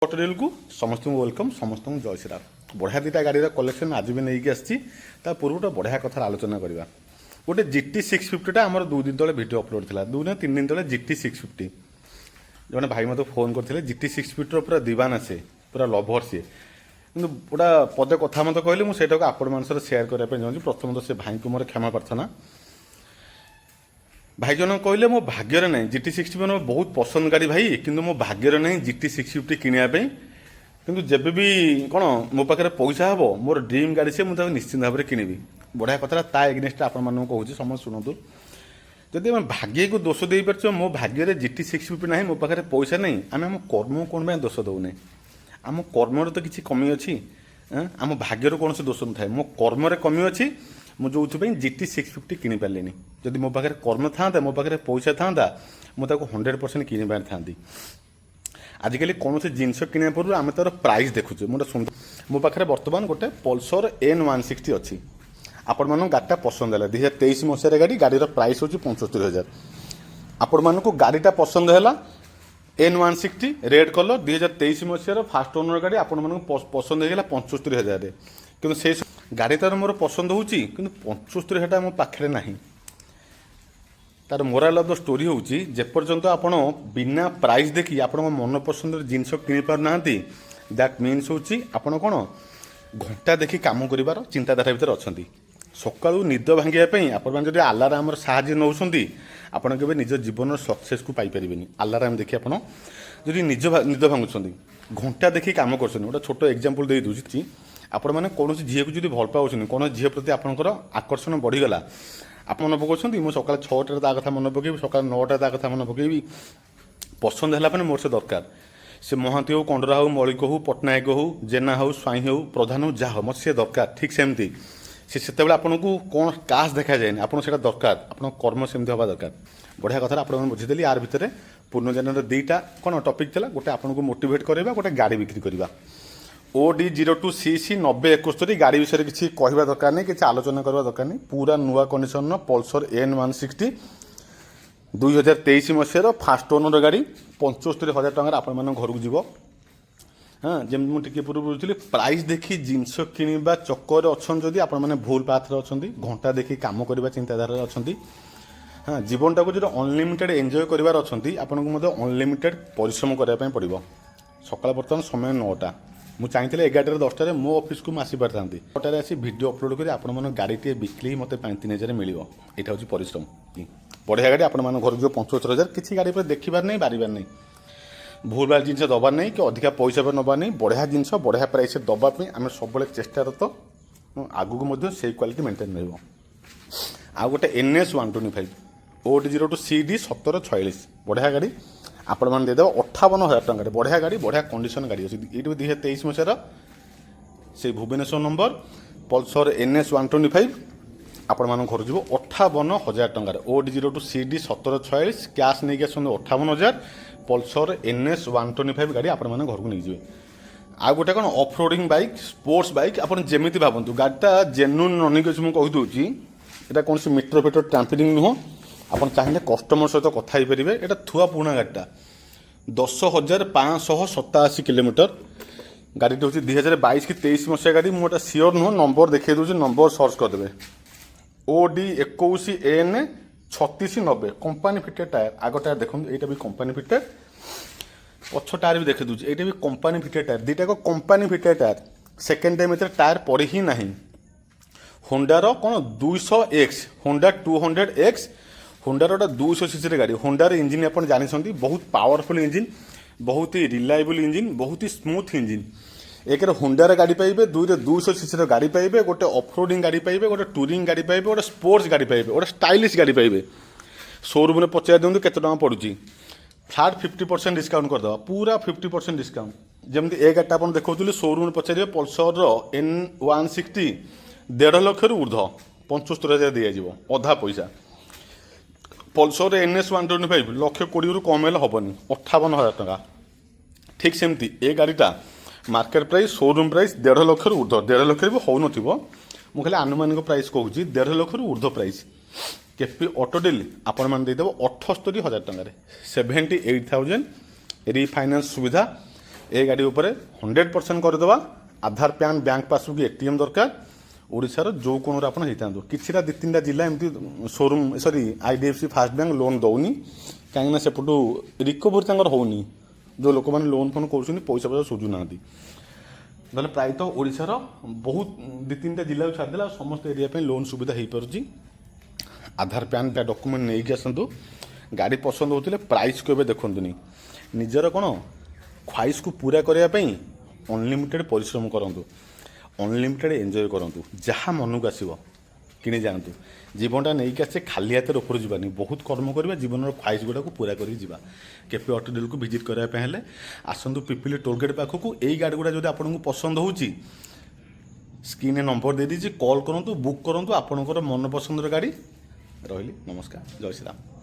Hotel को समस्त welcome समस्त जय श्रीराम बढ़िया दुटा गाड़ी कलेक्शन आज भी नहीं आसी पूर्व गोटे बढ़िया कथार आलोचना करवा गोटे GT 650 आम 2 दिन तले भिड अपलोड था 2 ना 3 दिन तले GT 650 जो भाई मत फोन करते GT 650 पूरा दीवाना से पूरा लभर सी कि गोटा पदे कथा मत कहले मुझे आपण मान सेयार करने चाहूँगी प्रथम तो से भाई को मोर क्षमा प्रार्थना भाई जन कहले मो भाग्य ना GT 650 मोर बहुत पसंद गाड़ी भाई किंतु मो भाग्य ना GT 650 किनापी किंतु जब भी कौन मो पाखे पैसा हे मोर ड्रीम गाड़ी से मुझे निश्चिंत भाव में किणवी बढ़िया कथा ता एग्नेस्ट आपण कहूँ समस्त शुणु जदि आम भाग्य को दोष दे पार्छ मो भाग्य GT 650 ना मो पाखे पैसा नहीं आम आम कर्म कौन दोष दौने आम कर्म तो किसी कमी अच्छी आम भाग्यर कौन से दोष न था मो कर्म कमी अच्छी मुझे GT 650 किनी पारे जदि मो पाखे कर्म था मो पाखे पैसा था मुझे 100% किनी पार था आजिकल कौन से जिनस किना पूर्व आम तार प्राइस देखुचे मुझे मो पाखे बर्तमान गोटे पल्सर N160 अच्छी आपण मान गाड़ीटा पसंद है 2023 मसीह गाड़ी गाड़ीर प्राइस हूँ 75,000 आपण मान गाड़ीटा पसंद है N160 रेड कलर 2023 मसीहार फास्ट ओनर गाड़ी आपण मान पसंद होगा 75,000 कि से गाड़ी तार मोर पसंद हो 75,000 मो पाखे ना तार मोराल ऑफ द स्टोरी हूँ जेपर्यंत आपण बिना प्राइस देखी आपण मन पसंद जिनस किनी पार ना दैट मीन्स हूँ आपण कौन घंटा देखी काम कर चिंताधारा भितर अच्छा सका निद भांगापी आप आलाराम साहय नौ आपड़ के निज जीवन सक्सेस को पाइपर आलाराम देखिए आप निज निद भांगुंट घंटा देखी कम कर गोटे छोट एग्जांपल दे दूसरी आपण मैंने कौन झील को जो भल पाऊँ कौन झील प्रति आपंकर आकर्षण बढ़ीगला आप मन पकाउछन्ती मो सकाल 6टा ता कथा मन पकेबी सकाल 9टा ता कथा मन पकेबी पसंद है मोर से दरकार से महांती हो कंडरा हो मौलिक हो पट्टनायक हो जेना हो स्वाई हो प्रधान हो जहाँ हो मत से दरकार ठीक सेमती से आपन को कौन काश देखा जाए आपन से दरकार आप कर्म सेमती हवा दरकार बढ़िया कथा आप बुझीदेली यार भितर पूर्णजन दुईटा कौन टॉपिक था गोटे आपन को मोटिवेट करवा गोटे गाड़ी बिक्री करवा OD02 CC 9071 गाड़ी विषय किसी कहवा दरकार नहीं किसी आलोचना करवा दरकार नहीं पूरा नुआ कंडीशन पल्सर N160 2023 मसीहार फास्ट ओनर गाड़ी 75,000 टकर आपण घर को जीव हाँ जमी मुझे पूर्व बुझी प्राइस देखी जिनस किणवा चक्कर अच्छा जदि आपने भूल पाथर अच्छा घंटा देखी कम करवा चिंताधारा अच्छा हाँ जीवनटा को जो अनलिमिटेड एंजॉय करार अच्छा आपको अनलिमिटेड परिश्रम करने पड़ो सकाल बर्तमान समय 9टा मुझे चाहिए 11 10टार मो ऑफिस को आसी पारि 9टार आसी वीडियो अपलोड कर आप गाड़ीटे बिकले मत 3,000 मिल यहाँ हूँ परिश्रम बढ़िया गाड़ी आप घर जो 75,000 किसी गाड़ी पर देखिबार नहीं बारिबार नहीं भूल भाल जिन दबार नहीं कि अधिका पैसा पर नबार नहीं बढ़िया जिनस बढ़िया प्राइस दबापी आम सब चेष्टारत आगू से क्वालिटी मेंटेन रही आ गोटे NS125 OD02 CD 1746 बढ़िया गाड़ी आपण मैंने देदेव 58,000 टकर बढ़िया गाड़ी बढ़िया कंडीशन गाड़ी अच्छी ये 2023 मसीहार से भुवनेश्वर नंबर पल्सर NS125 आपण मान घर जीव 58,000 टकर OD02 CD 1746 कैश नहीं आस 58,000 पल्सर NS125 गाड़ी आपण मैंने घर को नहीं जाए आ गोटे कौन off roading bike sports bike आपन जेमिति भावतु गाड़ीटा जेन्युइन रनिंग अच्छी मुझे कहीदे यहाँ कौन से मीटर फिटर ट्रांपिंग नुह आप चाहिए कस्टमर सहित कथा पारे यहाँ थुआ पुणा गाड़ीटा 10,587 किलोमीटर गाड़ीटी हूँ 2022 कि 23 मसीहा गाड़ी मुझे सियोर नुह नंबर देखिए दूसरी नंबर सर्च करदे OD21 N 3690 company fitted tyre आग टायर देखो यहाँ भी कंपानी फिटेड पछ टायर भी देखी दूसरी ये भी कंपानी फिटेड टायर दुटा को company fitted tyre second time एत टायर पड़ी ही ना होंडार कौन 200X होंडा 200X होंडार गोटे 200 सीसी गाड़ी होंडार इंजिन आप जानते बहुत पावरफुल इंजिन बहुत ही रिलायबल इंजिन बहुत ही स्मूथ इंजिन एक होंडार गाड़ी पाइबे 200 सीसी गाड़ी पाइबे गोटे ऑफरोडिंग गाड़ी पाइबे गोटे टूरिंग गाड़ी पाइबे गोटे स्पोर्ट्स गाड़ी पाइबे गोटे स्टाइलिश गाड़ी पाइबे शोरूम में पचार दिखाँ केते टका पड़ुची फ्लैट 50% डिस्काउंट करदे पूरा 50% डिस्काउंट जमी ए गाड़ी आप देखुली शोरूम में पचारे पल्सर N160 1.5 लाख ऊर्ध 75,000 दिज्व अधा पैसा पल्सर NS125 1,20,000 रु कम हेनी 58,000 टका ठीक सेमती ए गाड़ीटा market price showroom price 1.5 lakh ऊर्ध 1.5 लाख भी हो मुझे खाली आनुमानिक प्राइस कहूँ 1.5 लाख ऊर्ध प्राइस केपी ऑटो डील आपण मैंने देदेव 78,000 टकर 78,000 रिफाइनान्स सुविधा ए गाड़ी उपर 100% करदेवा आधार पैन बैंक पासबुक एटीएम दरकार ओडिशार जो कोण आप किसी दि तीन जिला एमती showroom sorry IDFC fast bank loan दौनी कहीं सेपटू रिकवरी होनी जो लोक मैंने लोन फोन कर पैसा पैसा सुझुना ना प्रायतः ओडिशार बहुत दि तीन जिला छाड़देला समस्त एरिया लोन सुविधा हो पार्टी आधार पैन डॉक्यूमेंट नहीं कि आसतु गाड़ी पसंद होते प्राइस को देखनी निजर कौन ख्वाहिश को पूरा करने अनलिमिटेड परिश्रम करूँ अनलिमिटेड एंजॉय करूँ जहाँ मन को आसो कि जातु जीवनटा नहीं कि आसे खाली हाथ ऊपर जावानी बहुत कर्म करवा जीवन ख्वाहिश गुड़ा को पूरा करके ऑटो डील को विजिट करने आसतु पिपिली टोलगेट पाखक यही गाड़ी गुड़ा जो आपको पसंद हो स्क्रीन नंबर दे दीजिए कॉल करूँ बुक करूँ आपंकर मन पसंद गाड़ी रही नमस्कार जय श्री राम।